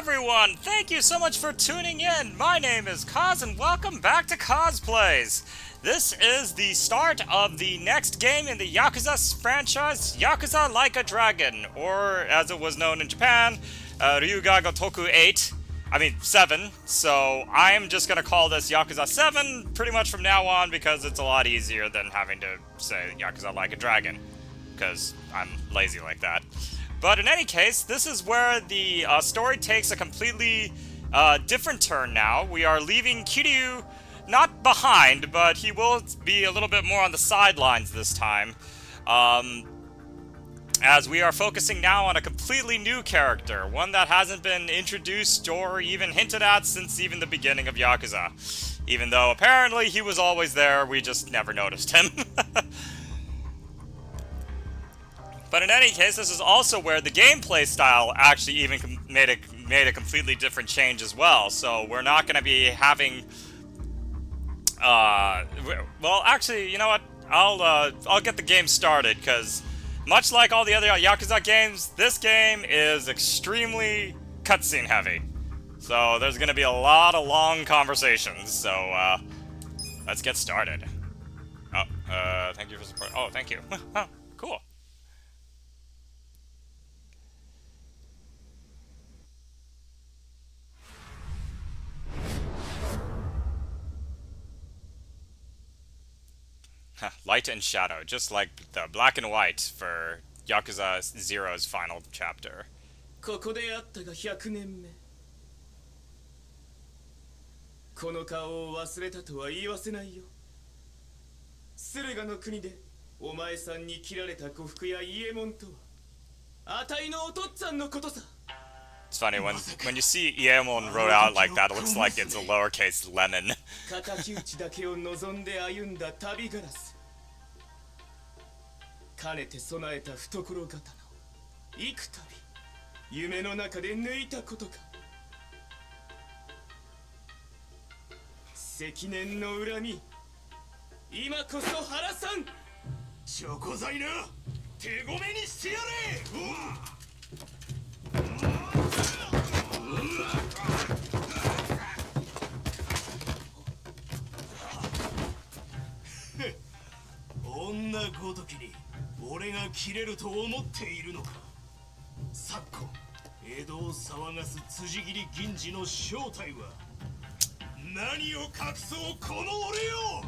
everyone! Thank you so much for tuning in! My name is Kaz and welcome back to Cosplays! This is the start of the next game in the Yakuza franchise, Yakuza Like a Dragon, or as it was known in Japan, Ryuga Gotoku 8. I mean, 7, so I'm just gonna call this Yakuza 7 pretty much from now on because it's a lot easier than having to say Yakuza Like a Dragon, because I'm lazy like that. But in any case, this is where the story takes a completely different turn now. We are leaving Kiryu not behind, but he will be a little bit more on the sidelines this time. As we are focusing now on a completely new character, one that hasn't been introduced or even hinted at since even the beginning of Yakuza. Even though apparently he was always there, we just never noticed him. But in any case, this is also where the gameplay style actually even made a completely different change as well. So we're not going to be having, well, actually, you know what? I'll get the game started because, much like all the other Yakuza games, this game is extremely cutscene heavy. So there's going to be a lot of long conversations. So let's get started. Oh, thank you for support. Oh, thank you. Cool. Light and shadow, just like the black and white for Yakuza Zero's final chapter. ここで会ったが100年目。この顔を忘れたとは言わせないよ。スレガの国でお前さんに切られた呉服や伊右衛門とは、あたいのお父っつぁんのことさ。It's funny when you see Iemon wrote out like that, it looks like it's a lowercase lemon. 敵討ちだけを望んで歩んだ旅ガラス。かねて備えた懐刀。幾度夢の中で抜いたことか。積年の恨み。今こそ晴らさん。チョコ材な。手ごめにしてやれ。女ごときに俺が切れると思っているのか。昨今江戸を騒がす辻斬り銀次の正体は何を隠そうこの俺よ。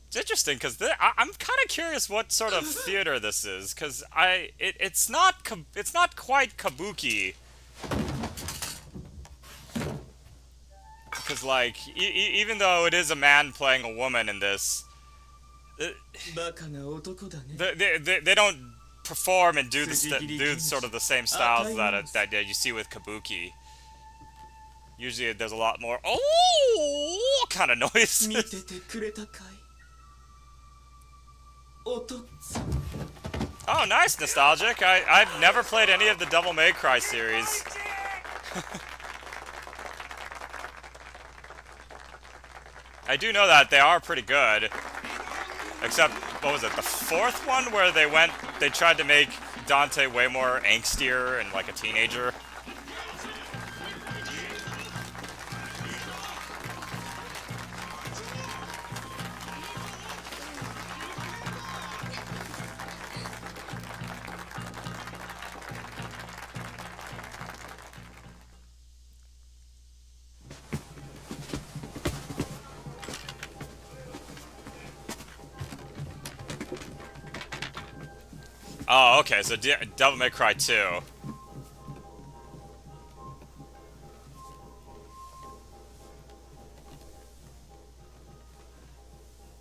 It's interesting because I'm kind of curious what sort of theater this is, because it's not quite kabuki. Because like even though it is a man playing a woman in this, they don't perform and do sort of the same styles that you see with kabuki. Usually there's a lot more kind of noise. Oh, nice, nostalgic. I've never played any of the Devil May Cry series. I do know that they are pretty good. Except, what was it, the fourth one where they tried to make Dante way more angstier and like a teenager? Oh, okay, so Devil May Cry 2.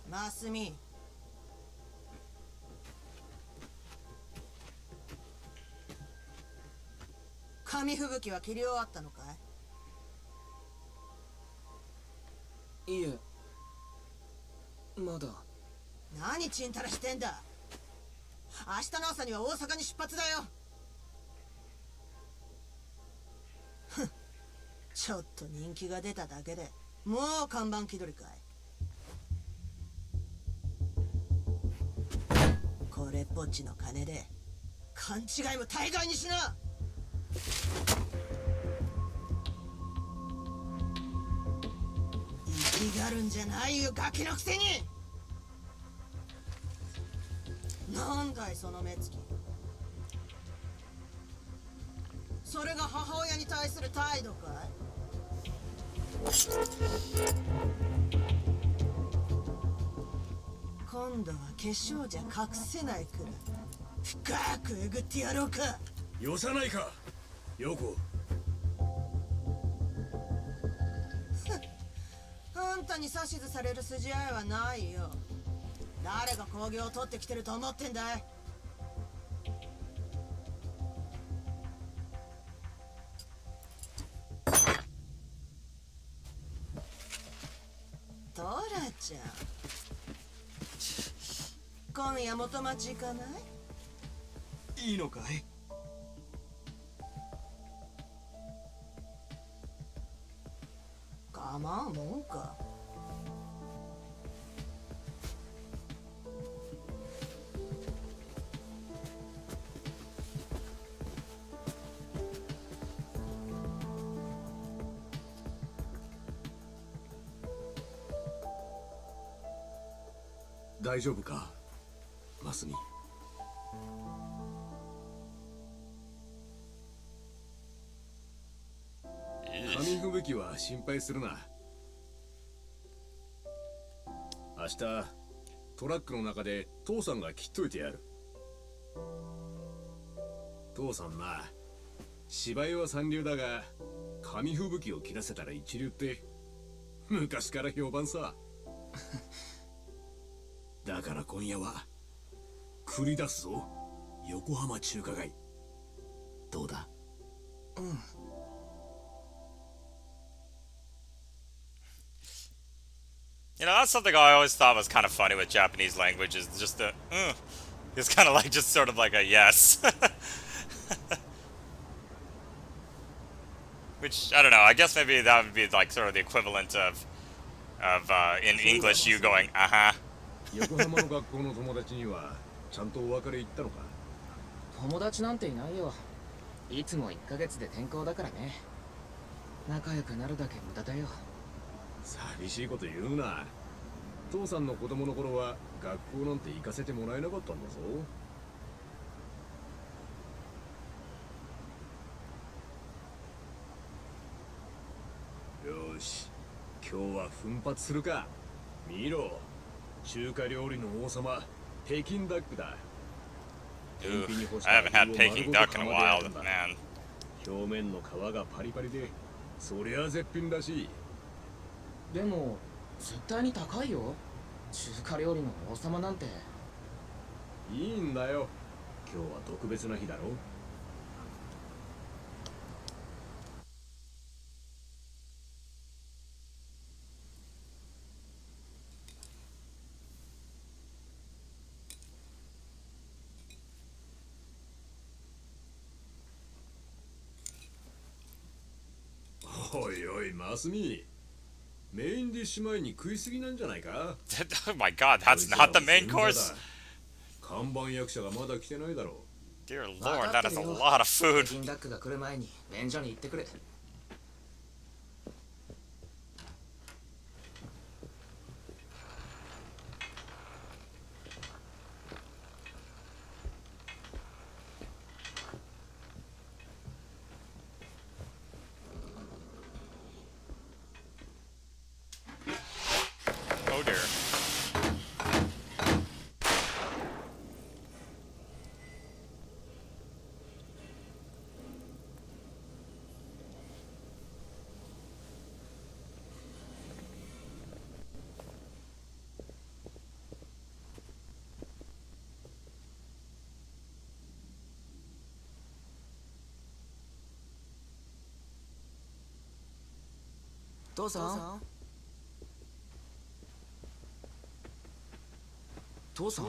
Masumi. 紙吹雪は切り終わったのかい？いえ、まだ。何ちんたらしてんだ。明日の朝には大阪に出発だよ。ちょっと人気が出ただけでもう看板気取りかい。ぼっちの金で勘違いも大概にしな。生きがるんじゃないよ、ガキのくせに。なんだいその目つき。それが母親に対する態度かい？今度は化粧じゃ隠せないくらい深くえぐってやろうか。よさないかヨコ。あんたに指図される筋合いはないよ。誰が興行を取ってきてると思ってんだい。トラちゃん、今夜元町行かない？いいのかい？構うもんか。大丈夫かマスミ。紙吹雪は心配するな。明日トラックの中で父さんが切っといてやる。父さんな、芝居は三流だが紙吹雪を切らせたら一流って昔から評判さ。だから今夜は繰り出すぞ、横浜中華街。どうだ？うん。You know, that's something I always thought was kind of funny with Japanese language, is just the it's kind of like just sort of like a yes. Which, I don't know, I guess maybe that would be like sort of the equivalent of in English you going, uh-huh. 横浜の学校の友達にはちゃんとお別れ言ったのか？友達なんていないよ。いつも1ヶ月で転校だからね。仲良くなるだけ無駄だよ。寂しいこと言うな。父さんの子供の頃は学校なんて行かせてもらえなかったんだぞ。よし、今日は奮発するか。見ろ、中華料理の王様、北京ダックだ。 Ooh, I haven't had Peking duck in a while, man. 表面の皮がパリパリで、そりゃ絶品だし。でも絶対に高いよ。中華料理の王様なんて。いいんだよ、今日は特別な日だろ。おいおいマスミ、メインディッシュ前に食いすぎなんじゃないか？ Oh my god, that's not the main course. 看板役者がまだ来てないだろう。 Dear lord, that is a lot of food. 北京ダックが来る前に便所に行ってくれ。Oh dear. Doうさん？父さん？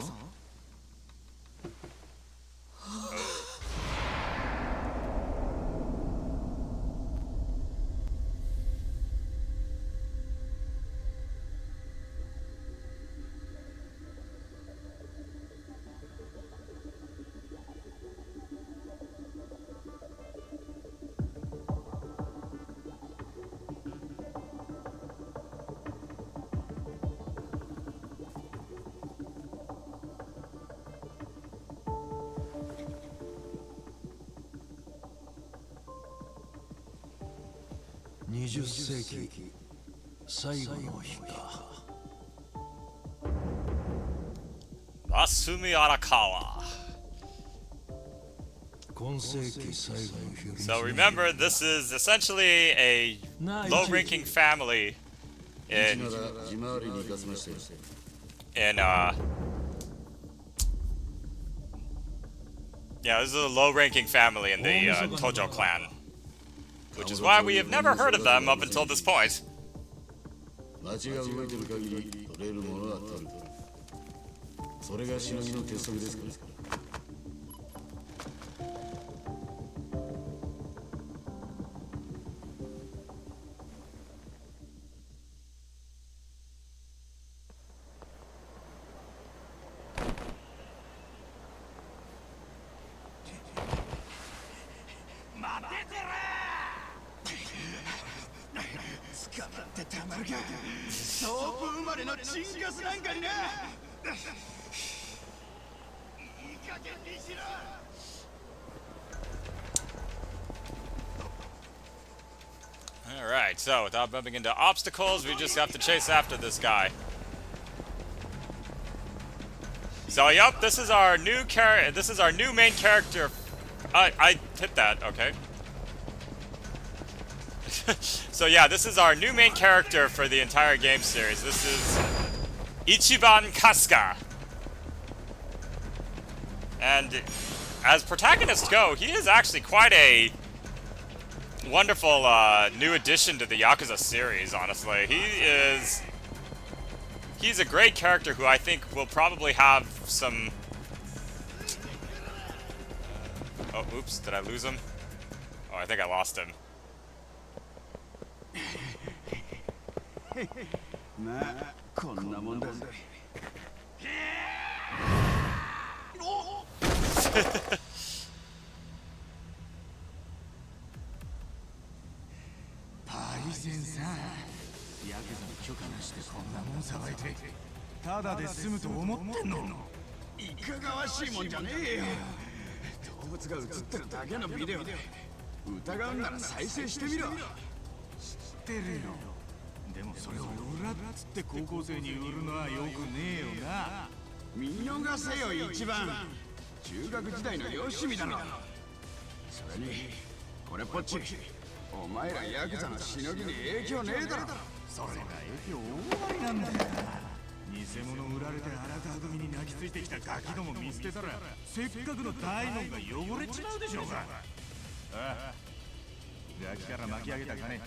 世紀最後の日か。Masumi Arakawa. 今世紀最後の日。 So remember, this is essentially a low-ranking family in yeah, this is a low-ranking family in the Tojo clan, which is why we have never heard of them up until this point. 町が動いてる限り取れるものは取る。それがしのぎの鉄則ですから。 Alright, so without bumping into obstacles, we just have to chase after this guy. So, yep, this is our new main character. I hit that, okay. So yeah, this is our new main character for the entire game series. This is Ichiban Kasuga. And as protagonists go, he is actually quite a wonderful new addition to the Yakuza series, honestly. He's a great character who I think will probably have some... oh, oops, did I lose him? Oh, I think I lost him. まあこんなもんだぜ。パイセンさん、ヤクザに許可なしでこんなもんさばいてただで済むと思ってんの？いかがわしいもんじゃねえよ。動物が映ってるだけのビデオで疑うんなら再生してみろ。知ってるよ。でもそれを売らっつって高校生に売るのはよくねえよな。見逃せよ一番。中学時代のよしみだろ。それにこれっぽっちお前らヤクザのしのぎに影響ねえだろ。それが影響大ありなんだよ。偽物売られて荒川組に泣きついてきたガキども見捨てたらせっかくの大門が汚れちまうでしょうが。ああ、ガキから巻き上げた金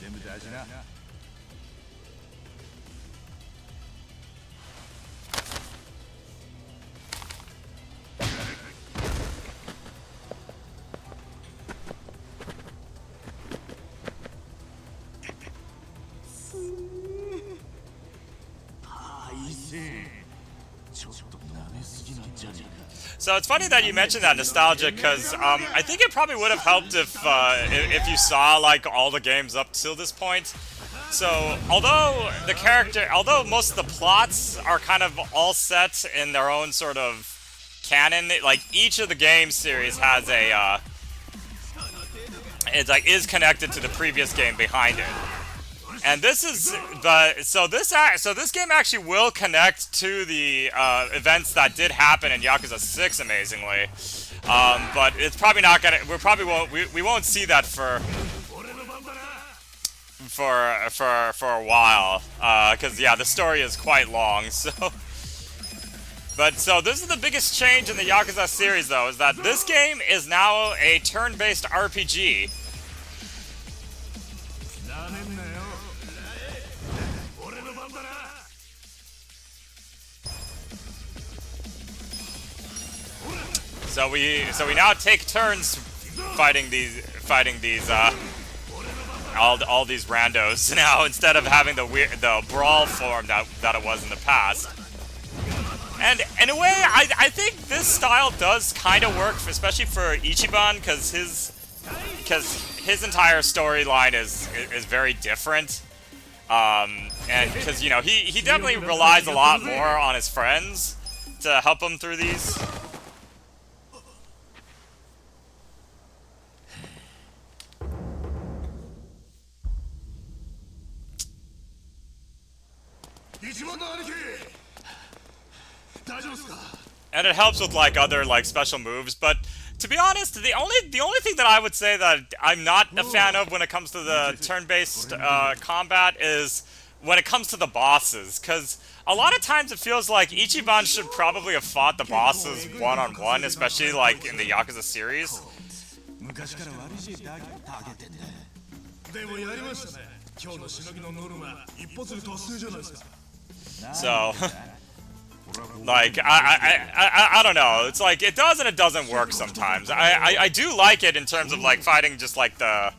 全部出しな。So it's funny that you mentioned that nostalgia, because I think it probably would have helped if you saw like all the games up till this point. So although most of the plots are kind of all set in their own sort of canon, like each of the game series has a is connected to the previous game behind it. And this is so this game actually will connect to the events that did happen in Yakuza 6, amazingly. But it's probably not gonna. We won't see that for a while. Because yeah, the story is quite long. So, so this is the biggest change in the Yakuza series, though, is that this game is now a turn-based RPG. So we now take turns fighting these all these randos now, instead of having the brawl form that it was in the past. And in a way, I think this style does kind of work, especially for Ichiban, because his entire storyline is very different. And because he definitely relies a lot more on his friends to help him through these. And it helps with like other like special moves, but to be honest, the only thing that I would say that I'm not a fan of when it comes to the turn-based combat is when it comes to the bosses, because a lot of times it feels like Ichiban should probably have fought the bosses one-on-one, especially like in the Yakuza series. So, like, I don't know. It's like, it does and it doesn't work sometimes. I do like it in terms of, like, fighting just, like, the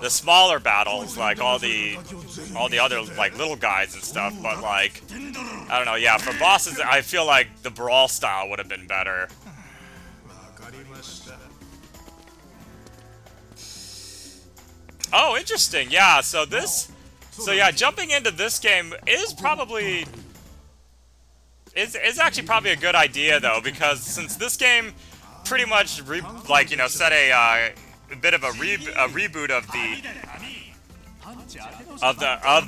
smaller battles, like, all the other, like, little guys and stuff, but, like, I don't know, yeah, for bosses, I feel like the brawl style would have been better. Oh, interesting, yeah, so yeah, jumping into this game is probably... Is actually probably a good idea though, because since this game pretty much set a bit of a reboot of the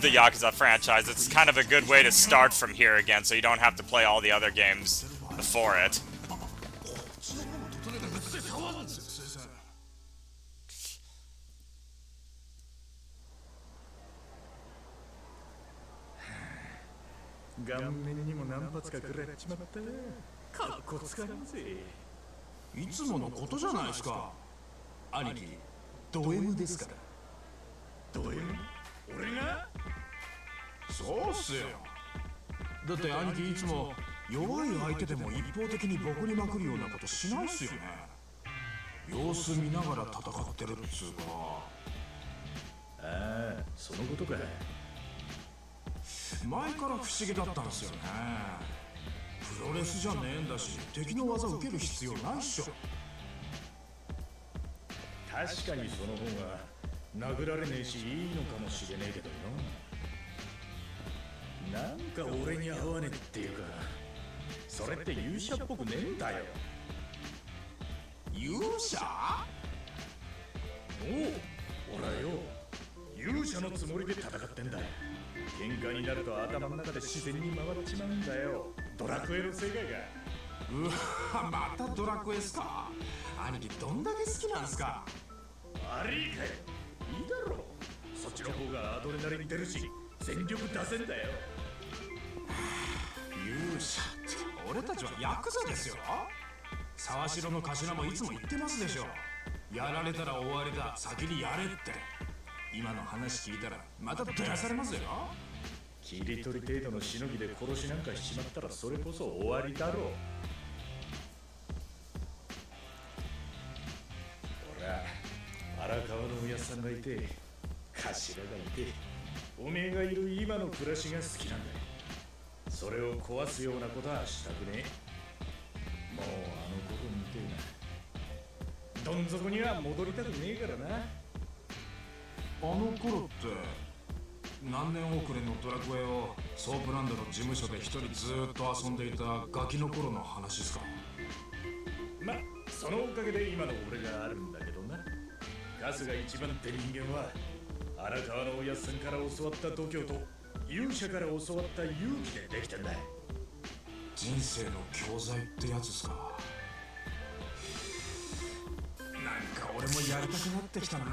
Yakuza franchise, it's kind of a good way to start from here again, so you don't have to play all the other games before it.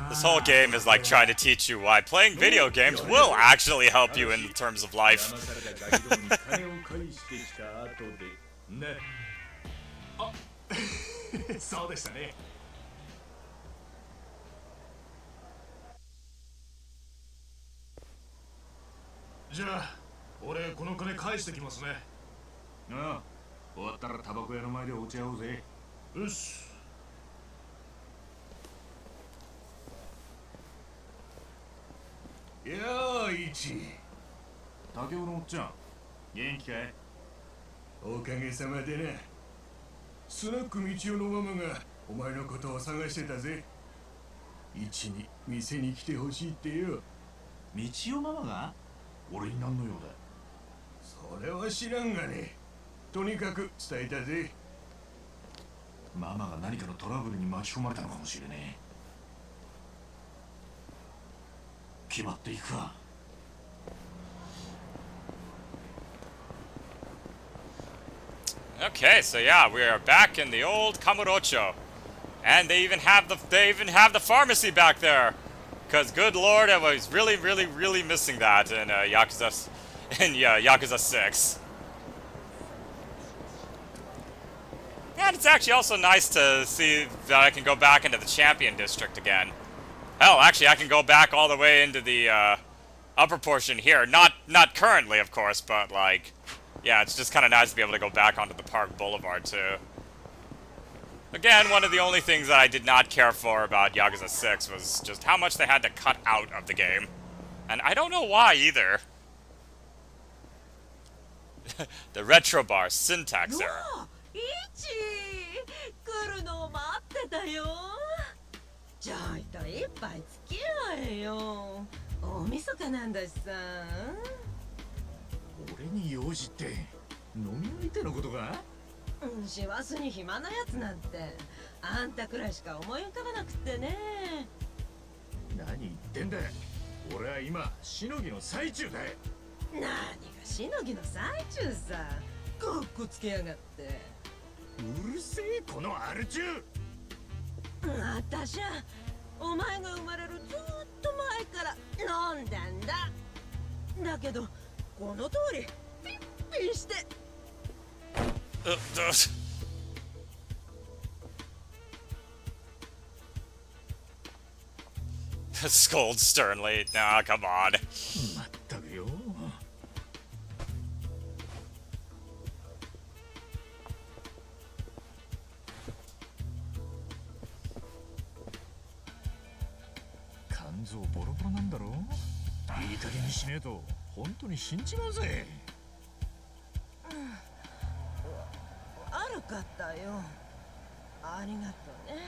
This whole game is like trying to teach you why playing video games will actually help you in terms of life. Okay, so yeah, we are back in the old Kamurocho, and they even have the pharmacy back there, because good lord, I was really missing that in Yakuza 6. And it's actually also nice to see that I can go back into the Champion District again. Hell, actually, I can go back all the way into the upper portion here. Not currently, of course, but like, yeah, it's just kind of nice to be able to go back onto the Park Boulevard too. Again, one of the only things that I did not care for about Yakuza 6 was just how much they had to cut out of the game. And I don't know why either. The retro bar syntax error. イチ来るのを待ってたよ。ちょいと一杯付き合えよ。大晦日なんだしさ。俺に用事って飲み相手のことか？師走に暇なやつなんてあんたくらいしか思い浮かばなくってね。何言ってんだ。俺は今しのぎの最中だ。何がしのぎの最中さ。かっこつけやがって。うるせえこのアル中。あたしゃお前が生まれるずっと前から飲んだんだ。だけどこの通りピッピンして。Scold sternly. Nah, come on. まったくよ。肝臓ボロボロなんだろ。いい加減にしねえと本当に死んじまうぜ。悪かったよ。ありがとうね。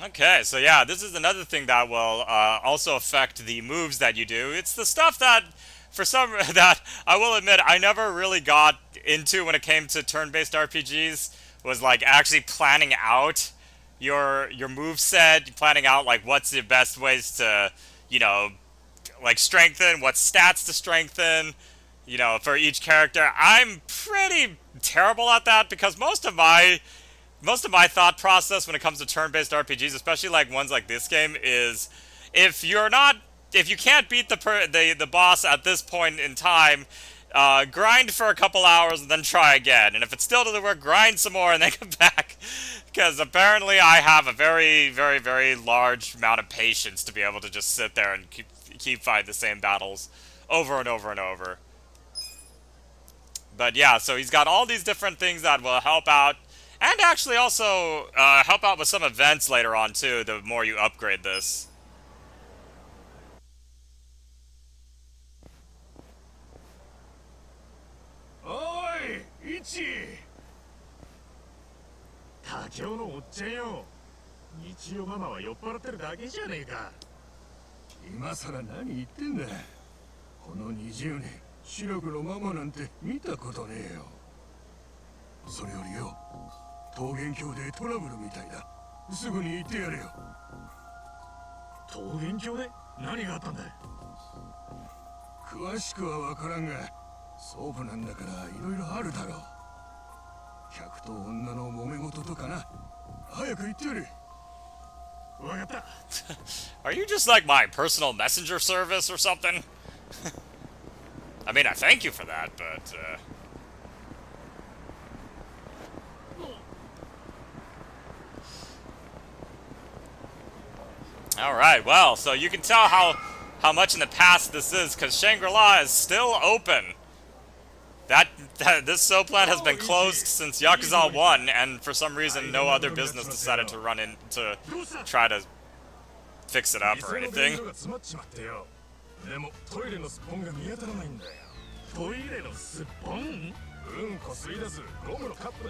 Okay, so yeah, this is another thing that will also affect the moves that you do. It's the stuff that, that I will admit, I never really got into when it came to turn-based RPGs, was like actually planning out your move set, planning out like what's the best ways to, you know, like strengthen, what stats to strengthen, you know, for each character. I'm pretty terrible at that because most of my thought process when it comes to turn-based RPGs, especially like ones like this game, is if you can't beat the boss at this point in time, grind for a couple hours and then try again. And if it still doesn't work, grind some more and then come back. Because apparently I have a very large amount of patience to be able to just sit there and keep fighting the same battles over and over and over. But yeah, so he's got all these different things that will help out. And actually also help out with some events later on too, the more you upgrade this. Oi, Ichi! 他京のおっちゃんよ。日曜ママは酔っ払ってるだけじゃねえか。今さら何言ってんだ。この20年、白黒ママなんて見たことねえよ。それよりよ。桃源郷でトラブルみたいだ。すぐに行ってやれよ。桃源郷で何があったんだ。詳しくは分からんが、ソープなんだからいろいろあるだろう。客と女の揉め事とかな。早く行ってやれ。分かった。Are you just like my personal messenger service or something? I mean, I thank you for that, but Alright, well, so you can tell how much in the past this is, because Shangri-La is still open. This soap plant has been closed since Yakuza 1, and for some reason no other business decided to run in to try to fix it up or anything.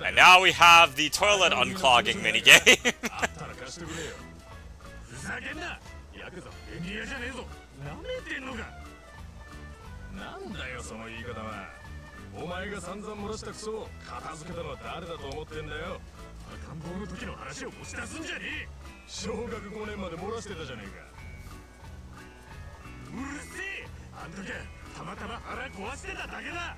And now we have the toilet unclogging minigame. ふざけんな。ヤクザ便利屋じゃねえぞ。なめてんのか。なんだよその言い方は。お前が散々漏らしたクソを片付けたのは誰だと思ってんだよ。赤ん坊の時の話を持ち出すんじゃねえ。小学5年まで漏らしてたじゃねえか。うるせえ。あん時はたまたま腹壊してただけだ。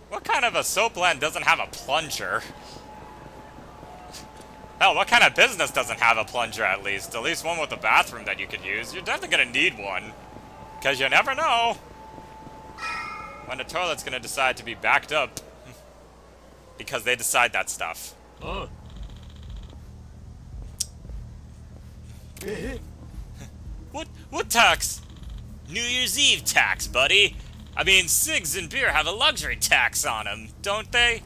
What kind of a soap land doesn't have a plunger? Hell, what kind of business doesn't have a plunger at least? At least one with a bathroom that you could use. You're definitely gonna need one. Because you never know when the toilet's gonna decide to be backed up. Because they decide that stuff. What tax? New Year's Eve tax, buddy. I mean, cigs and beer have a luxury tax on them, don't they?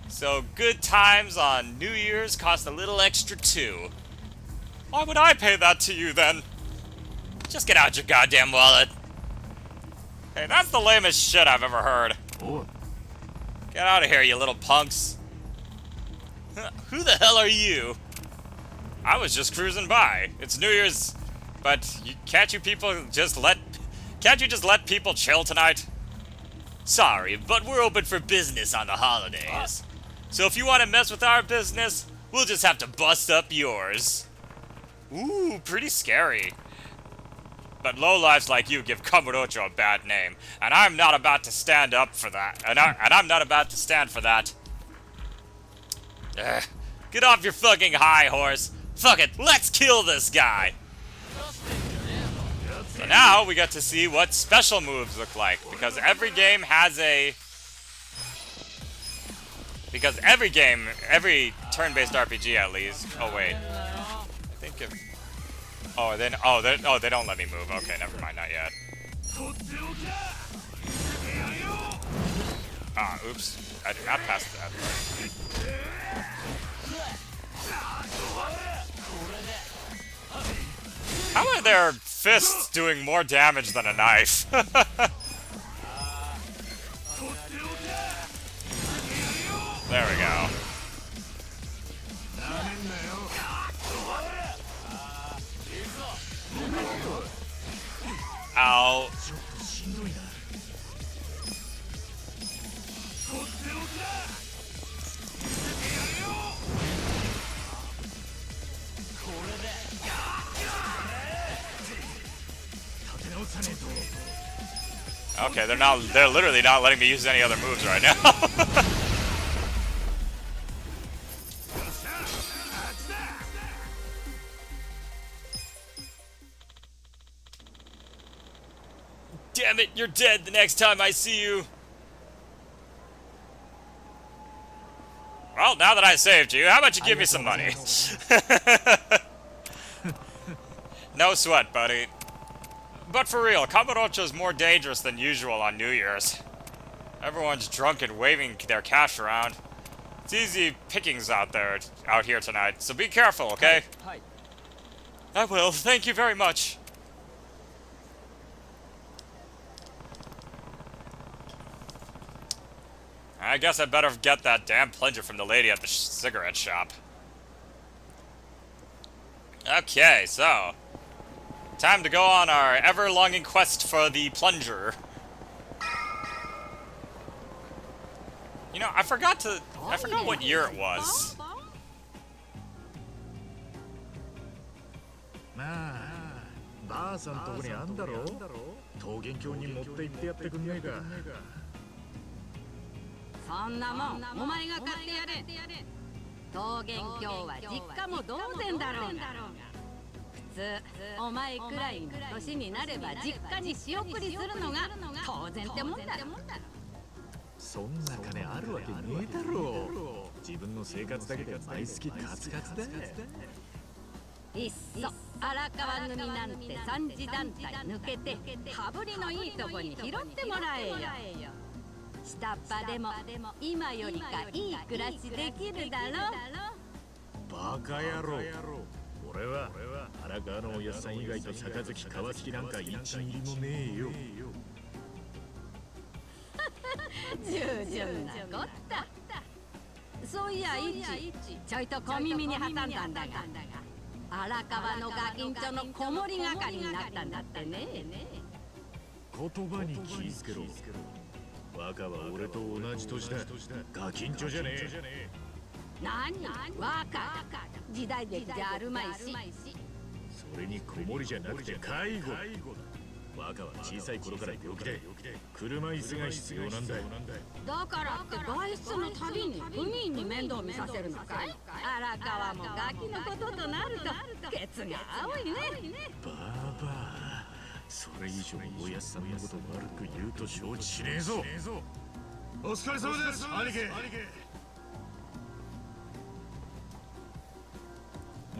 So good times on New Year's cost a little extra too. Why would I pay that to you then? Just get out your goddamn wallet. Hey, that's the lamest shit I've ever heard. Get out of here, you little punks. Who the hell are you? I was just cruising by. It's New Year's, but can't you just let people chill tonight? Sorry, but we're open for business on the holidays. So if you want to mess with our business, we'll just have to bust up yours. Ooh, pretty scary. But lowlifes like you give Kamurocho a bad name, and I'm not about to stand up for that. And I'm not about to stand for that. Get off your fucking high horse. Fuck it, let's kill this guy. So now we get to see what special moves look like, because every game has a... Because every turn-based RPG at least... Oh wait, I think if... they don't let me move. Okay, never mind, not yet. Ah, oops. I did not pass that. How are their fists doing more damage than a knife? There we go. Ow. Okay, they're literally not letting me use any other moves right now. Damn it, you're dead the next time I see you. Well, now that I saved you, how about you give me some money? No sweat, buddy. But for real, Kamurocho's more dangerous than usual on New Year's. Everyone's drunk and waving their cash around. It's easy pickings out here tonight, so be careful, okay? I will, thank you very much. I guess I better get that damn plunger from the lady at the cigarette shop. Okay, so... time to go on our ever-longing quest for the plunger. You know, I forgot what year it was. 若は小さい頃から病気で車椅子が必要なんだよ。だからって外出のたびに府民に面倒見させるのかい？荒川もガキのこととなるとケツが青いね。バーバー、それ以上おやっさんのこと悪く言うと承知しねえぞ。お疲れ様です、兄貴。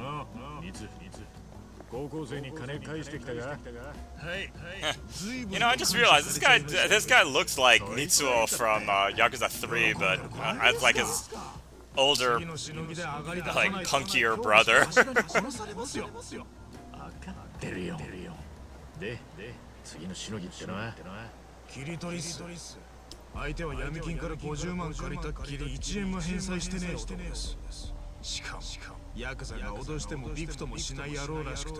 ああ、ニツ高校生に金返してきたが。はい。You know, I just realized this guy looks like Mitsuo from Yakuza 3, but as like his older, like punkier brother. 分かってるよ。で、次のしのぎってのは切り取りっす。相手は闇金から50万借りたっきり1円も返済してねえ男です。しかもヤクザが脅してもびくともしない野郎らしくて、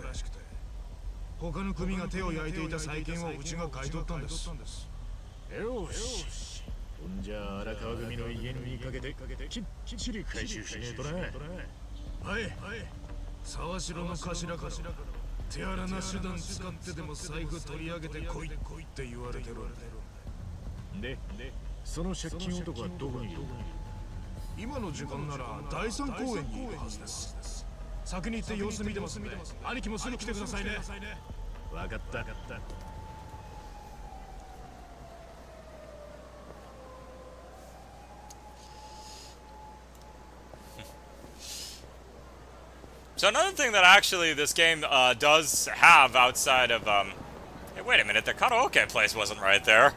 他の組が手を焼いていた債権をうちが買い取ったんです。よし。ほんじゃ荒川組の威厳にかけてきっちり回収しねえとな。はい。沢城の頭から手荒な手段使ってでも財布取り上げてこいって言われてる。で、その借金男はどこにいる？今の時間なら第3公園にいるはずです。先に行って様子見てますんで、兄貴もすぐ来てくださいね。わかった。So another thing that actually this game does have outside of hey, wait a minute, the karaoke place wasn't right there.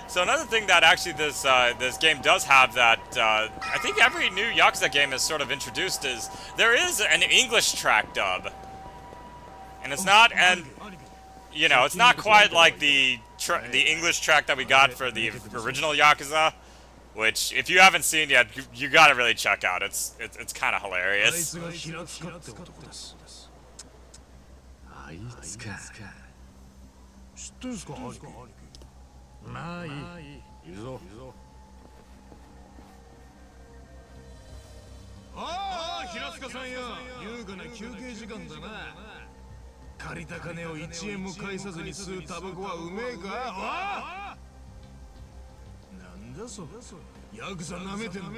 So another thing that actually this game does have that I think every new Yakuza game has sort of introduced is there is an English track dub, and it's not it's not quite like the English track that we got for the original Yakuza, which if you haven't seen yet, you gotta really check out. It's kind of hilarious. あいつか。知ってんすか、兄貴。まあいい。行くぞ。ああ、平塚さんや。優雅な休憩時間だな。借りた金を1円も返さずに吸うタバコはうめえか？ああ！なんだそれ。ヤクザ舐めてんの。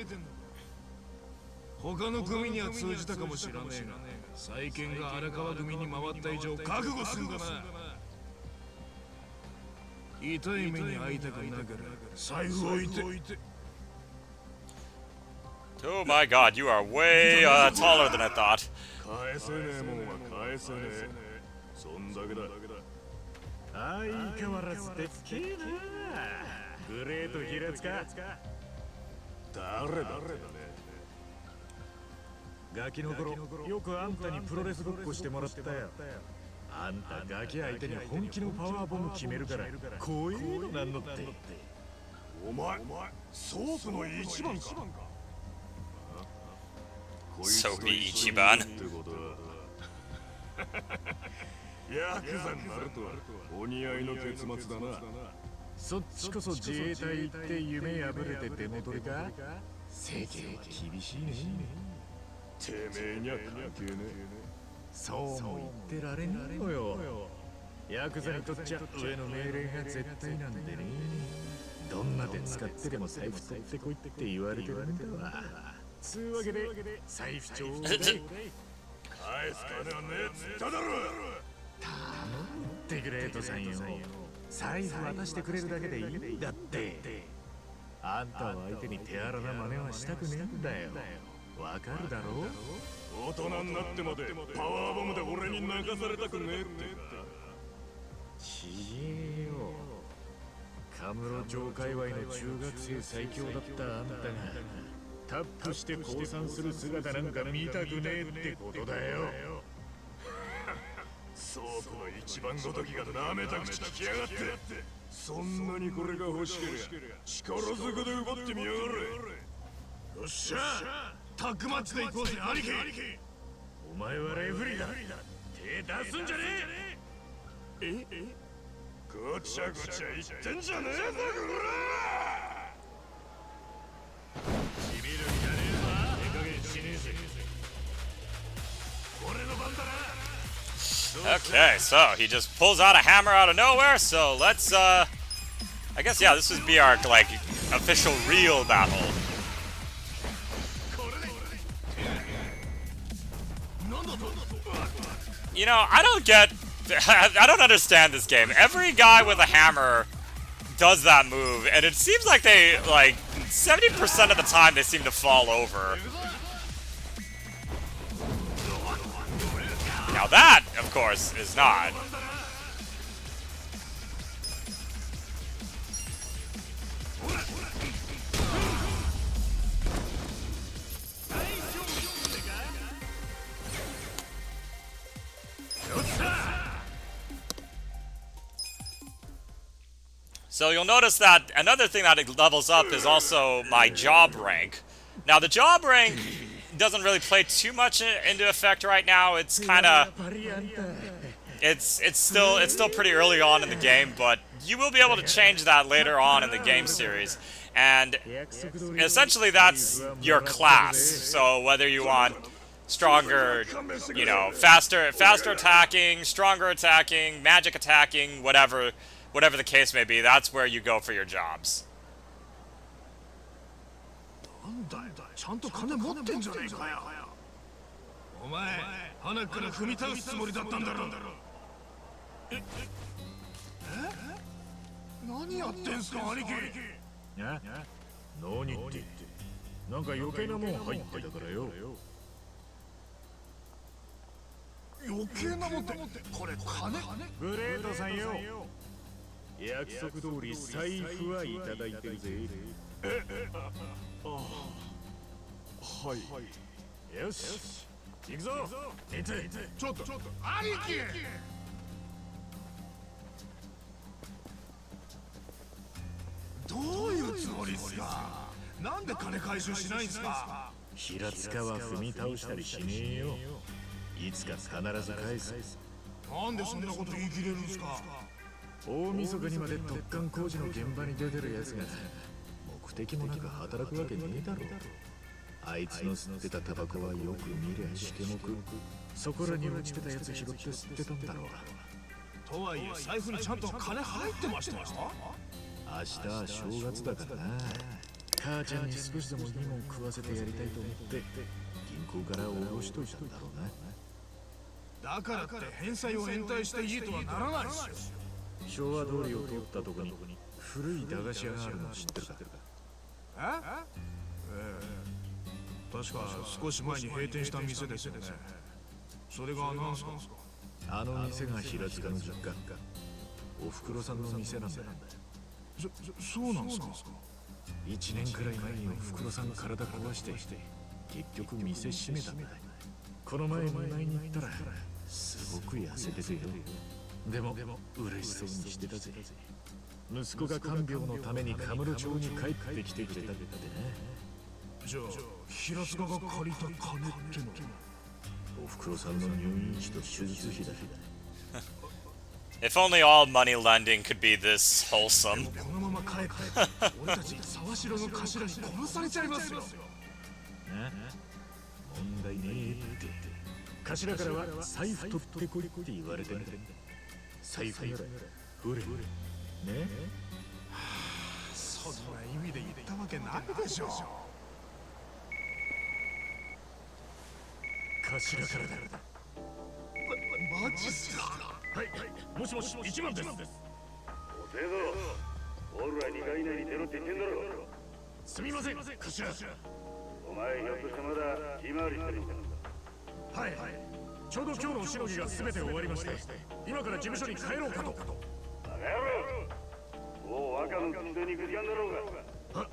他の組には通じたかもしれねえが、債権が荒川組に回った以上覚悟すんだな。痛い目に遭いたくなければ財布置いて。Oh my god, you are way taller than I thought. 返せねえもんは返せねえ。そんだけだ。相変わらずでっけえな。グレート平塚。誰だね。ガキの頃よくあんたにプロレスごっこしてもらったよ。あんたガキ相手に本気のパワーボム決めるから怖えのなんのって。お前ソープの一番か。So be Ichiban. ヤクザになるとはお似合いの結末だな。そっちこそ自衛隊行って夢破れて出戻りか。世間は厳しいね。てめえには関係ねえ。そうも言ってられんのよ。ヤクザにとっちゃ上の命令が絶対なんでね。どんな手使ってでも財布取ってこいって言われてるんだわ。つうわけで財布ちょうだい。返す金はねえっつっただろ。頼むってグレートさんよ。財布渡してくれるだけでいいんだって。あんたは相手に手荒な真似はしたくねえんだよ。わかるだろう。大人になってまでパワーボムで俺に泣かされたくねえってか。ちえよ。カムロ町界隈の中学生最強だったあんたがタップして降参する姿なんか見たくねえってことだよ。ソープの一番ごときが舐めた口聞きやがって。そんなにこれが欲しけりゃ力ずくで奪ってみやがれ。よっしゃタッグマッチで行こうぜ兄貴。お前はレフリーだ。手出すんじゃねえ。ごちゃごちゃ言ってんじゃねえぞこら。しびるんじゃねえぞ。手加減しねえぜ。俺の番だな。Okay, so he just pulls out a hammer out of nowhere, so let's, I guess, yeah, this would be our, like, official real battle. You know, I don't understand this game. Every guy with a hammer does that move, and it seems like they, like, 70% of the time they seem to fall over. Now that, of course, is not. So you'll notice that another thing that it levels up is also my job rank. Now the job rank doesn't really play too much into effect right now. It's kind of it's still pretty early on in the game, but you will be able to change that later on in the game series. And essentially that's your class. So whether you want stronger, you know, faster attacking, stronger attacking, magic attacking, whatever the case may be, that's where you go for your jobs. ちゃんと金持ってんじゃねえかよ。お前、鼻から踏み倒すつもりだったんだろ。何やってんすか、兄貴。何ってなんか余計なもん入ってたからよ。余計なもんってこれ金？グレートさんよ。約束通り財布はいただいてるぜ。はい。よし。行くぞ。ちょっと兄貴。どういうつもりっすか。なんで金回収しないんすか。平塚は踏み倒したりしねえよ。いつか必ず返す。なんでそんなこと言い切れるんすか。大晦日にまで突貫工事の現場に出てるやつが目的もなく働くわけねえだろ。あいつの吸ってたタバコはよく見りゃしてもく。そこらに落ちてたやつ拾って吸ってたんだろう。とはいえ財布にちゃんと金入ってましたよ。明日は正月だからな。母ちゃんに少しでもいいもん食わせてやりたいと思って銀行から下ろしといたんだろうな。だからって返済を延滞していいとはならないっすよ。昭和通りを通ったとこに古い駄菓子屋があるの知ってるか。確か少し前に閉店した店ですよね。それが何すか。あの店が平塚の実家。おふくろさんの店なんだよ。そうなんすか。1年くらい前におふくろさん体壊して結局店閉めたんだ。この前見舞いに行ったらすごく痩せててよ。でも嬉しそうにしてたぜ。息子が看病のためにカムロ町に帰ってきてくれたってね。じゃあ平塚が借りた金ってのはおふくろさんの入院費と手術費だ。If only all money lending could be this wholesome. このまま帰って俺たち沢城の頭に殺されちゃいますよ。問題ねえって。頭からは財布取ってこいって言われてる。財布ならほれね。そんな意味で言ったわけないでしょ。頭からだ。マジっすか。はい、もしもし、一番です。おせぞ、オールは2回以内に出ろって言ってんだろ。すみません、頭。お前ひょっとしてまだ利回りしてるんだ。はい、ちょうど今日のしのぎが全て終わりまして、今から事務所に帰ろうかと。バカ野郎、もう若のくせに行く時間だろうが。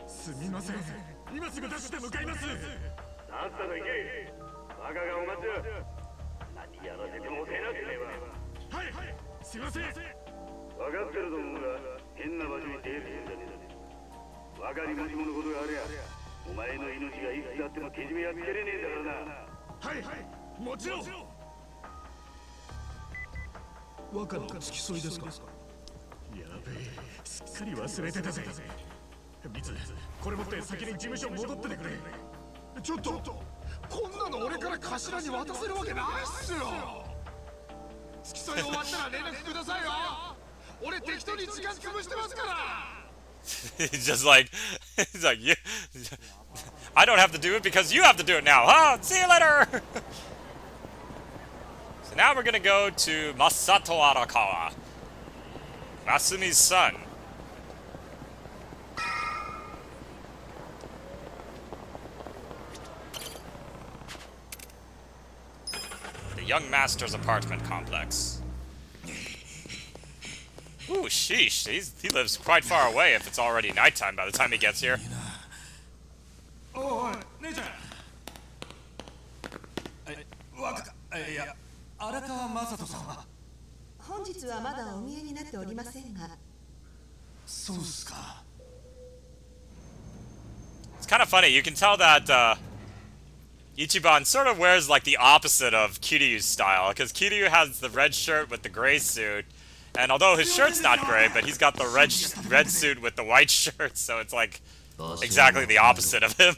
すみません、今すぐダッシュで向かいます。さっさと行け。バカがお待ちだ。何やらせてもせなければ。はい、すみません。分かってると思うが、変な場所に手をつけんじゃねえだ。分かりもしものことがありゃ、お前の命がいつだってもけじめやっつけれねえんだからな。はい、もちろん。若の付き添いですか。やべえ、すっかり忘れてたぜ。ミツ、これ持って先に事務所戻っててくれ。ちょっとこんなの俺から頭に渡せるわけないっすよ。付き添い終わったら連絡くださいよ。俺適当に時間潰してますから。He's just like, he's like, you, I don't have to do it because you have to do it now, huh? See you later! So now we're gonna go to Masato Arakawa, Masumi's son. The young master's apartment complex. Ooh, sheesh. He lives quite far away if it's already nighttime by the time he gets here. おい姉ちゃん。いや荒川雅人さんは。本日はまだお見えになっておりませんが。そうっすか。It's kind of funny. You can tell that Ichiban sort of wears like the opposite of Kiryu's style, because Kiryu has the red shirt with the gray suit. And although his shirt's not gray, but he's got the red suit with the white shirt, so it's like exactly the opposite of him.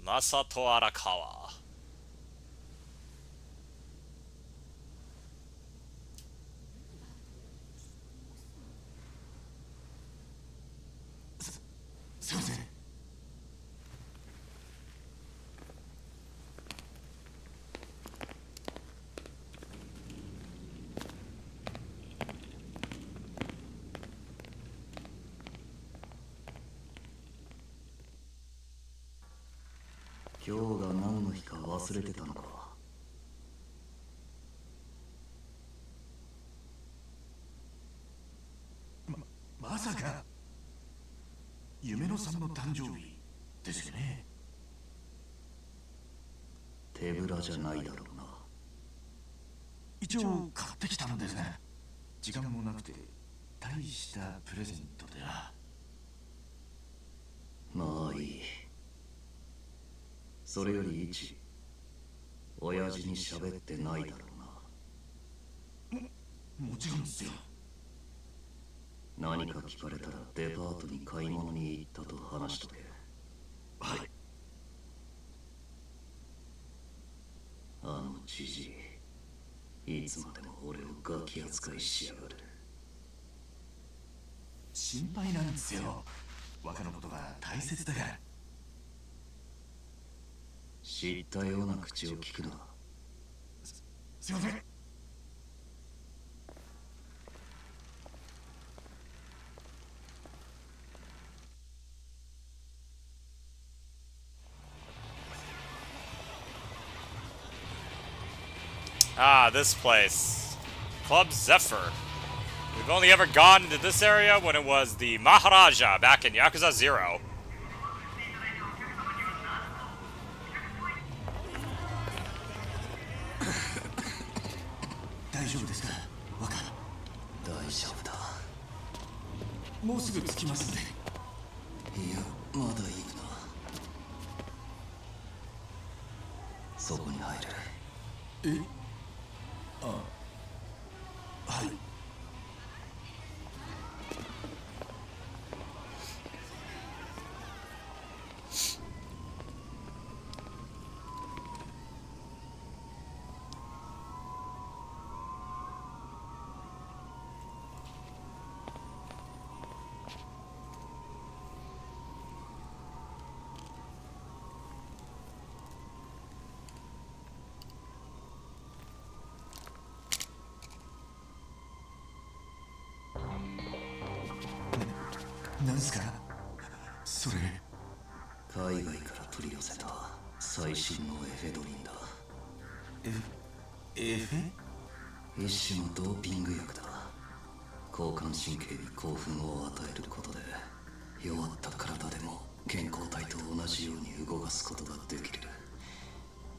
Masato Arakawa.まさか夢野さんの誕生日ですよね。手ぶらじゃないだろうな。一応買ってきたのですが、時間もなくて大したプレゼントでは。まあいい。それより一、親父に喋ってないだろうな。もちろんですよ。何か聞かれたらデパートに買い物に行ったと話しとけ。はい。あのじじい、いつまでも俺をガキ扱いしやがる。心配なんですよ。若のことが大切だから。知ったような口を聞くな。すいません。Ah, this place. Club Zephyr. We've only ever gone into this area when it was the Maharaja back in Yakuza 0. 大丈夫ですか、若。大丈夫だ。もうすぐ着きますんで。いや、まだいいな。そこに入れ。え？あ、はい。なんすかそれ。海外から取り寄せた最新のエフェドリンだ。エフェ？一種のドーピング薬だ。交感神経に興奮を与えることで弱った体でも健康体と同じように動かすことができる。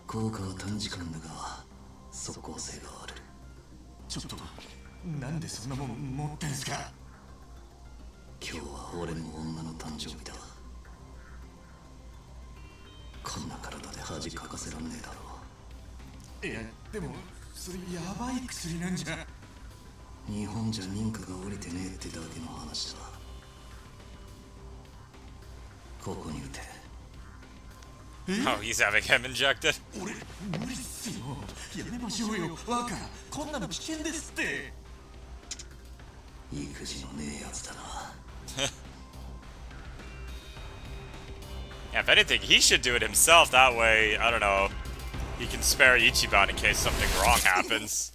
効果は短時間だが即効性がある。ちょっとなんでそんなもん持ってんすか。今日は俺の女の誕生日だ。こんな体で恥かかせらんねえだろ。いやでもそれヤバい薬なんじゃ。日本じゃ認可が下りてねえってだけの話だ。ここに打て。Oh, he's having him injected. 俺無理っすよ。やめましょうよ。若こんなの危険ですって。育児のねえやつだな。Yeah, if anything, he should do it himself. That way, I don't know, he can spare Ichiban in case something wrong happens.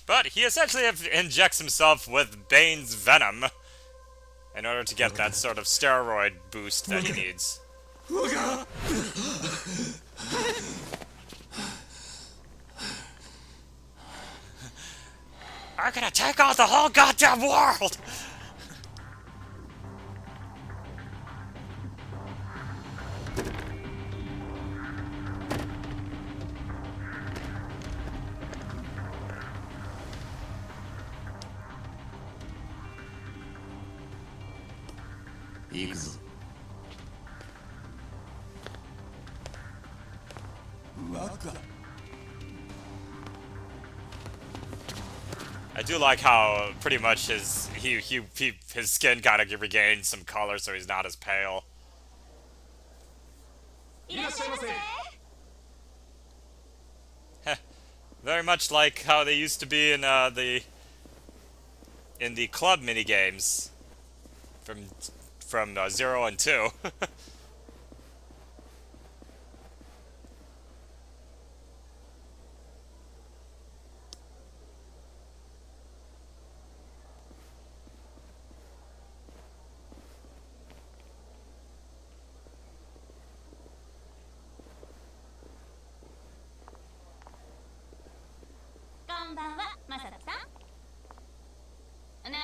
But he essentially injects himself with Bane's venom in order to get that sort of steroid boost that he needs. We're gonna take out the whole goddamn world! I do like how pretty much his skin kind of regained some color, so he's not as pale. Very much like how they used to be in the club mini games from 0 and 2. こんばんは、まさとさん。ねえ、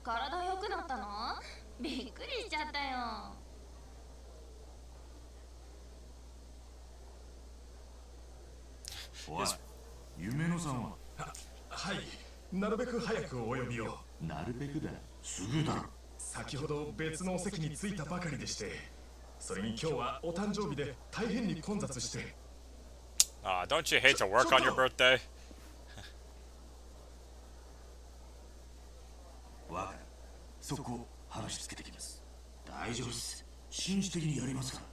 体良くなったの？びっくりしちゃったよ。おい、夢野さんは？はい、なるべく早くお呼びを。なるべくだ。すぐだろ。先ほど別のお席に着いたばかりでして、それに今日はお誕生日で大変に混雑して。Don't you hate to work on your birthday? わかる。そこ話つけてきます。大丈夫っす。紳士的にやりますから。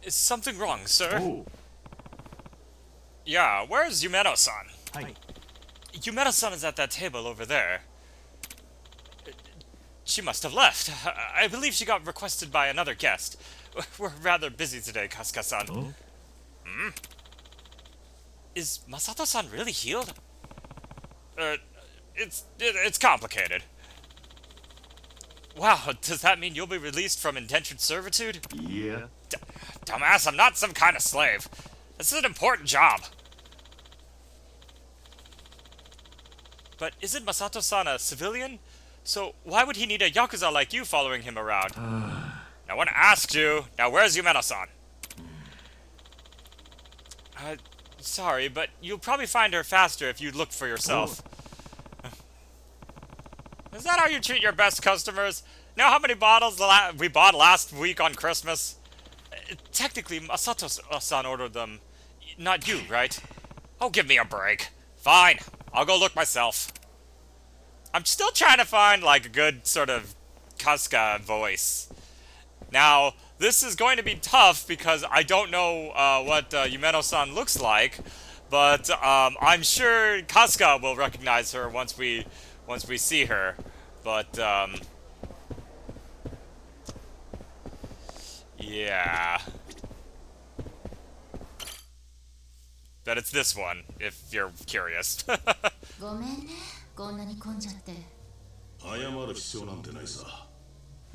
Is something wrong, sir? Oh. Yeah, where's Yumeno-san? Hi. Yumeno-san is at that table over there. She must have left. I believe she got requested by another guest. We're rather busy today, Kasuga-san. Oh? Hmm? Is Masato-san really healed? It's complicated. Wow, does that mean you'll be released from indentured servitude? Yeah. Dumbass, I'm not some kind of slave. This is an important job. But isn't Masato-san a civilian? So why would he need a Yakuza like you following him around? No one asked you. Now where's Yumeno-san? Sorry, but you'll probably find her faster if you look for yourself. Is that how you treat your best customers? Know how many bottles we bought last week on Christmas? Technically, Masato-san ordered them. Not you, right? Oh, give me a break. Fine. I'll go look myself. I'm still trying to find, like, a good sort of Kasuga voice. Now, this is going to be tough because I don't know what Yumeno-san looks like, but I'm sure Kasuga will recognize her once we see her. But yeah. But it's this one, if you're curious. ごめんね、こんなに混んじゃって。謝る必要なんてないさ。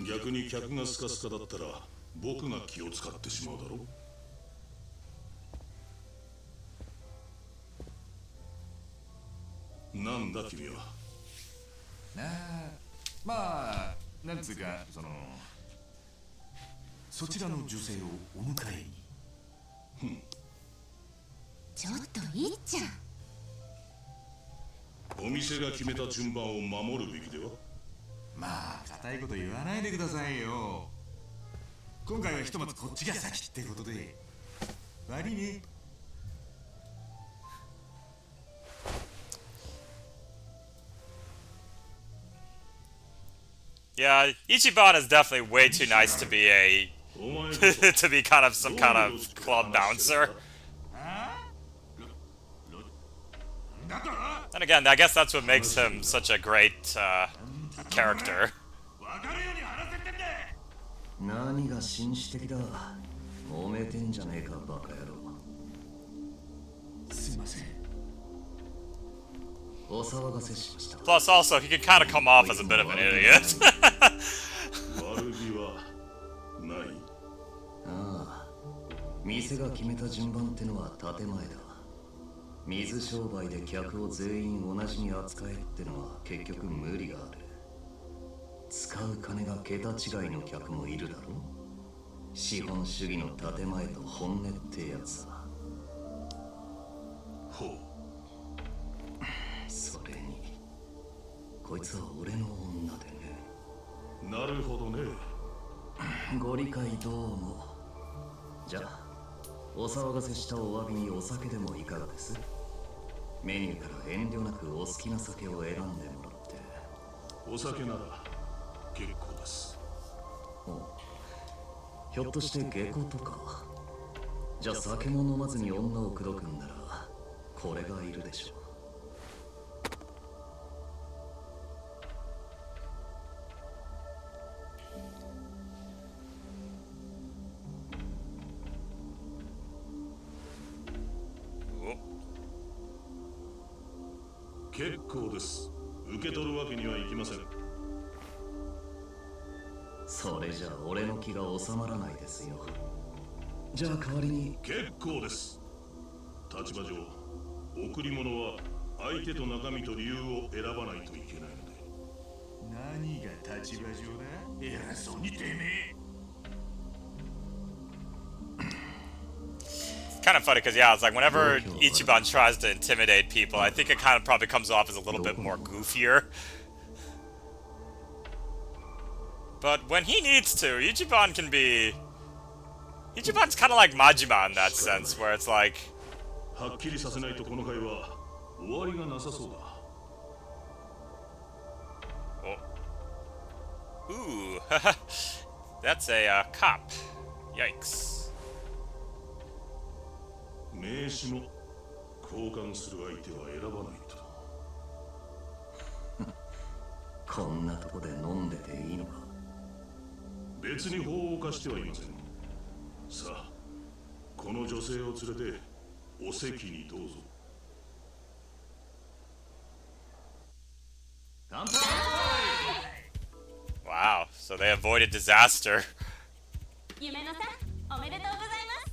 逆に客がスカスカだったら僕が気を使ってしまうだろう。なんだ君は。まあ、なんつうか、そちらの女性をお迎えに。ちょっといっちゃん。お店が決めた順番を守るべきでは。まあ、固いこと言わないでくださいよ。今回はひとまずこっちが先ってことで悪いね。Yeah, Ichiban is definitely way too nice to be a to be kind of some kind of club bouncer. And again, I guess that's what makes him such a great character. 何が紳士的だ。揉めてんじゃねえかバカ野郎。すいません。お騒がせしました。 Plus, also, he can kind of come off as a bit of an idiot. 悪気はない。ああ、店が決めた順番ってのは建前だ。水商売で客を全員同じに扱えってのは結局無理がある。使う金が桁違いの客もいるだろ。資本主義の建前と本音ってやつさ。ほう。それにこいつは俺の女でね。なるほどね。ご理解どうも。じゃあお騒がせしたお詫びにお酒でもいかがです？メニューから遠慮なくお好きな酒を選んでもらって。お酒なら結構です。ひょっとして下戸とか。じゃあ酒も飲まずに女を口説くんならこれがいるでしょう。結構です。受け取るわけにはいきません。それじゃあ俺の気が収まらないですよ。じゃあ代わりに。結構です。立場上贈り物は相手と中身と理由を選ばないといけないので。何が立場上だ。偉そうにてめえ。Kind of funny because, yeah, it's like whenever Ichiban tries to intimidate people, I think it kind of probably comes off as a little bit more goofier. But when he needs to, Ichiban can be... Ichiban's kind of like Majima in that sense, where it's like... はっきりさせないとこの会は終わりがなさそうだ。Oh. Ooh. That's a cop. Yikes. 名刺も交換する相手は選ばないと。こんなとこで飲んでていいのか。別に法を犯してはいません。さあ、この女性を連れてお席にどうぞ。乾杯。 Wow, so they avoided disaster. 夢野さん、おめでとうございます。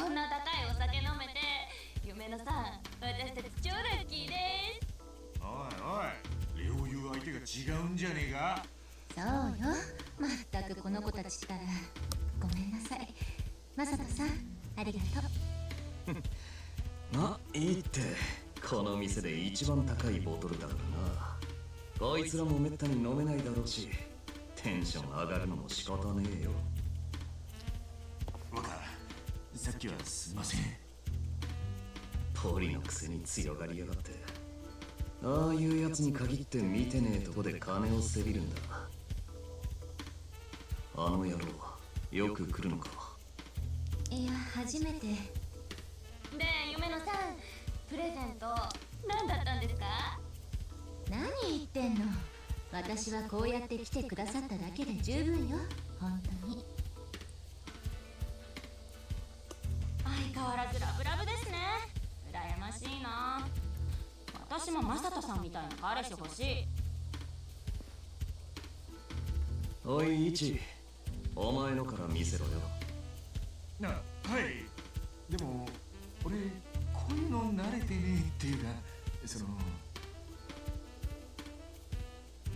こんな高いお酒飲めて、夢野さん、私たち超ラッキーです。おいおい、レオいう相手が違うんじゃねえか。そうよ、まったくこの子たちったら。ごめんなさい、マサトさん、ありがとう。まあいいって、この店で一番高いボトルだからな。こいつらもめったに飲めないだろうし、テンション上がるのも仕方ねえよ。若、さっきはすいません。ポリのくせに強がりやがって。ああいうやつに限って見てねえとこで金をせびるんだ。あの野郎、よく来るのか。いや、初めて。で、夢野さん、プレゼント何だったんですか？何言ってんの。私はこうやって来てくださっただけで十分よ、本当に。相変わらずラブラブですね。羨ましいな。私もマサトさんみたいな彼氏欲しい。おいイチ、お前のから見せろよ。はい。でも俺こういうの慣れてねえっていうか、その。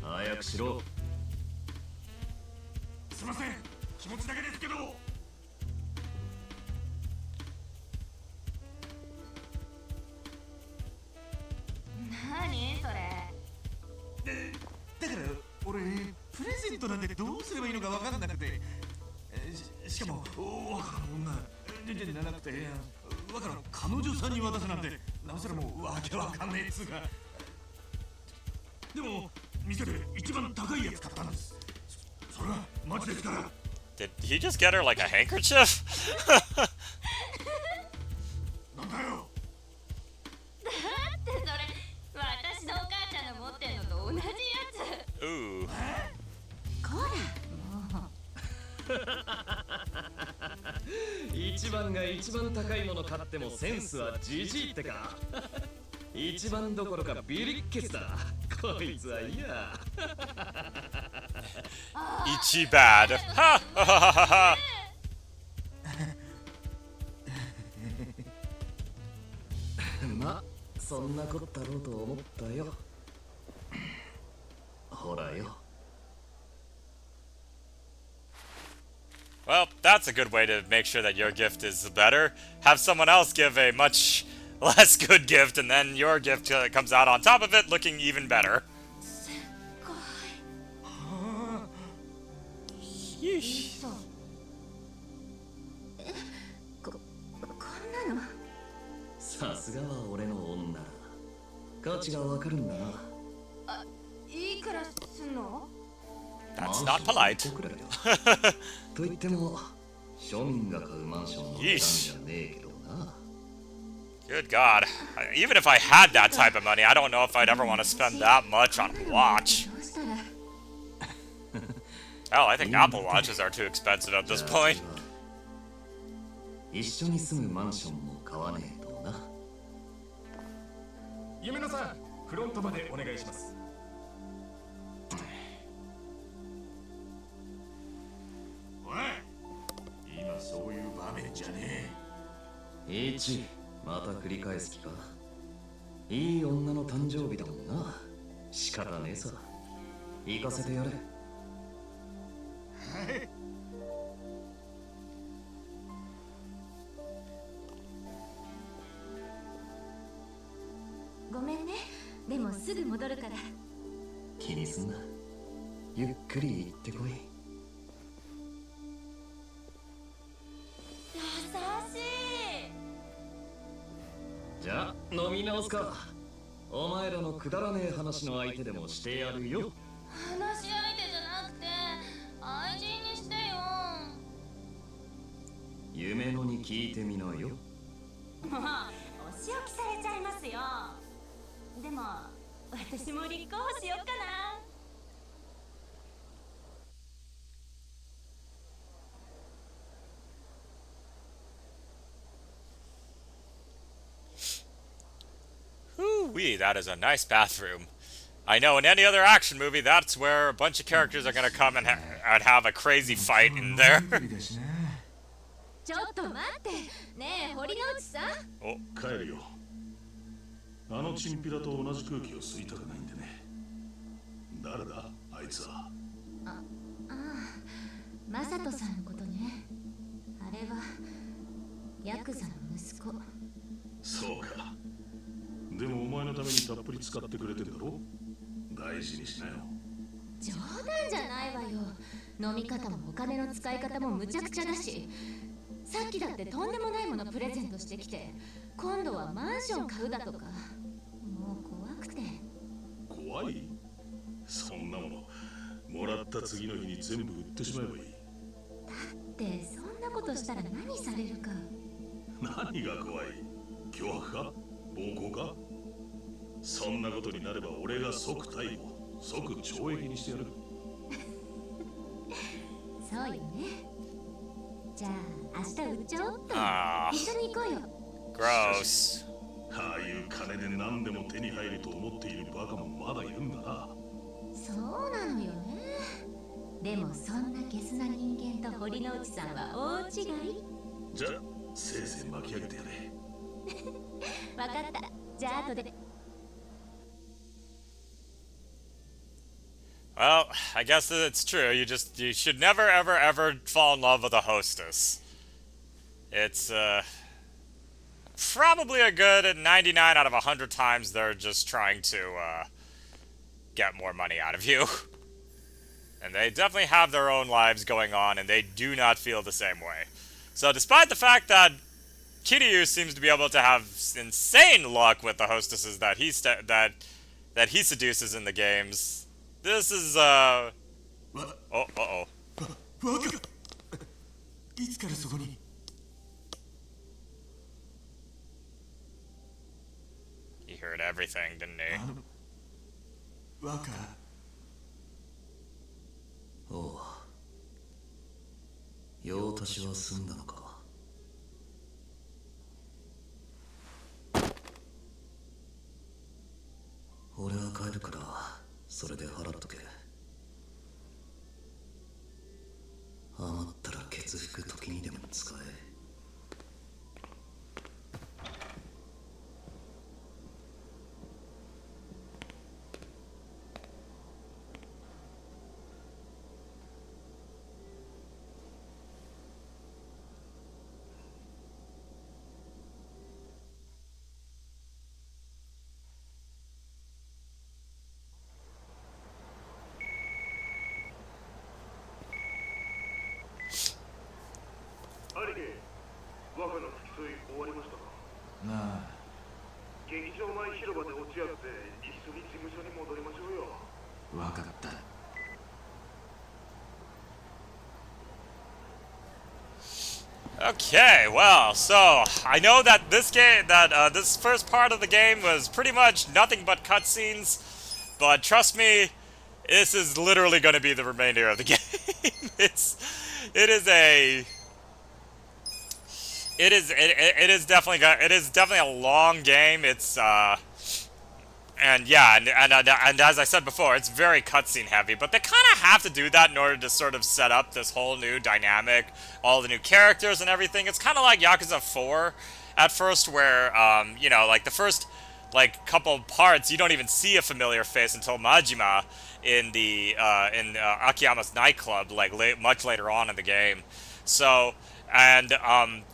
早くしろ。すいません、気持ちだけですけど。何それ。だから俺プレゼントなんてどうすればいいのか分かんなくて、しかも若の女出てなくて若の彼女さんに渡すなんてなおさらもうわけわかんねえっつうか。でも店で一番高いやつ買ったんです。それはマジですから。 Did he just get her like a handkerchief? なんだよ。だってそれ私のお母ちゃんの持ってんのと同じやつ。Ooh. こ一番が一番高いもの買ってもセンスはじじいってか。一番どころかビリッケツだ。こいつはいや。Ichiban. Ha ha ha ha ha. ま、そんなこったろうと思ったよ。ほらよ。 Well, that's a good way to make sure that your gift is better. Have someone else give a much less good gift, and then your gift comes out on top of it looking even better. Yeesh. こんなの。さすがは俺の女。価値がわかるんだな。あ、いくらすんの？ That's not polite. と言っても庶民が買うマンションの値段じゃねえけどな。 Good God. Even if I had that type of money, I don't know if I'd ever want to spend that much on a watch. Hell, I think Apple Watches are too expensive at this point. 一緒に住むマンションも買わねえとな。夢野さん、フロントまでお願いします。おい、今そういう場面じゃねえ。イチ、また繰り返す気か。いい女の誕生日だもんな。仕方ねえさ。行かせてやれ。はい。ごめんね。でもすぐ戻るから。気にすんな。ゆっくり行ってこい。優しい。じゃあ飲み直すか。お前らのくだらねえ話の相手でもしてやるよ。話し相手じゃなくて愛人にしてよ。夢野に聞いてみなよ。もうお仕置きされちゃいますよ。でも私も立候補しようかな。Woo-wee, that is a nice bathroom. I know in any other action movie, that's where a bunch of characters are gonna come and have a crazy fight in there. ちょっと待って。ねえ、堀之内さん。お、帰るよ。あのチンピラと同じ空気を吸いたくないんでね。誰だあいつは。ああ、マサトさんのことね。あれはヤクザの息子。そうか。でもお前のためにたっぷり使ってくれてんだろ。大事にしなよ。冗談じゃないわよ。飲み方もお金の使い方も無茶苦茶だし、さっきだってとんでもないものプレゼントしてきて、今度はマンション買うだとか。もう怖くて。怖い？そんなものもらった次の日に全部売ってしまえばいい。だってそんなことしたら何されるか。何が怖い？脅迫か？暴行か？そんなことになれば俺が即逮捕、即懲役にしてやる。そうよね。じゃあ明日売っちゃおうっと。一緒に行こうよ。Gross. ああいう金で何でも手に入ると思っているバカもまだいるんだな。そうなのよね。でもそんなゲスな人間と堀之内さんは大違い。じゃあせいぜい巻き上げてやれ。わかった。じゃあ後で。Well, I guess it's true. You should never, ever, ever fall in love with a hostess. It's, probably a good 99 out of 100 times they're just trying to, get more money out of you. And they definitely have their own lives going on, and they do not feel the same way. So despite the fact that Kiryu seems to be able to have insane luck with the hostesses that he seduces in the games, this is uh-oh. He heard everything, didn't he? おう。用足しは済んだのか。俺は帰るから、それで払っとけ。余ったらケツ拭く時にでも使え。兄貴、我がの付き添い終わりましたか。なあ。劇場前広場で落ち合って一緒に事務所に戻りましょうよ。わかった。Okay, well, so I know that this this first part of the game was pretty much nothing but cutscenes, but trust me, this is literally going to be the remainder of the game. It is definitely a long game. It's and yeah, and as I said before, it's very cutscene heavy, but they kind of have to do that in order to sort of set up this whole new dynamic, all the new characters and everything. It's kind of like Yakuza 4 at first, where you know, like the first like couple parts, you don't even see a familiar face until Majima in the Akiyama's nightclub, like much later on in the game. So. And,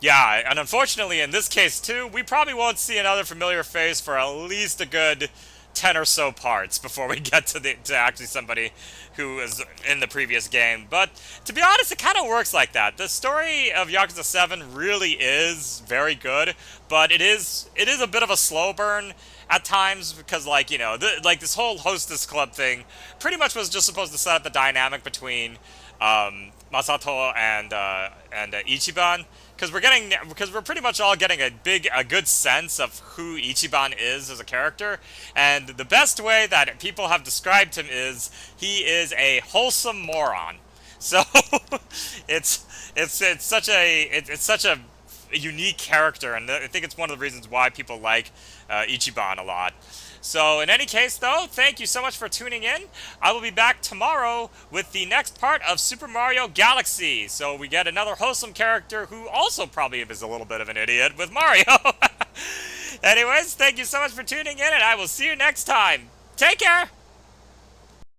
yeah, and unfortunately in this case, too, we probably won't see another familiar face for at least a good 10 or so parts before we get to actually somebody who is in the previous game. But, to be honest, it kind of works like that. The story of Yakuza 7 really is very good, but it is a bit of a slow burn at times, because, like, you know, like, this whole hostess club thing pretty much was just supposed to set up the dynamic between, Masato and Ichiban, because we're pretty much all getting a good sense of who Ichiban is as a character, and the best way that people have described him is he is a wholesome moron. So it's such a unique character, and I think it's one of the reasons why people like Ichiban a lot. So, in any case, though, thank you so much for tuning in. I will be back tomorrow with the next part of Super Mario Galaxy. So, we get another wholesome character who also probably is a little bit of an idiot with Mario. Anyways, thank you so much for tuning in, and I will see you next time. Take care!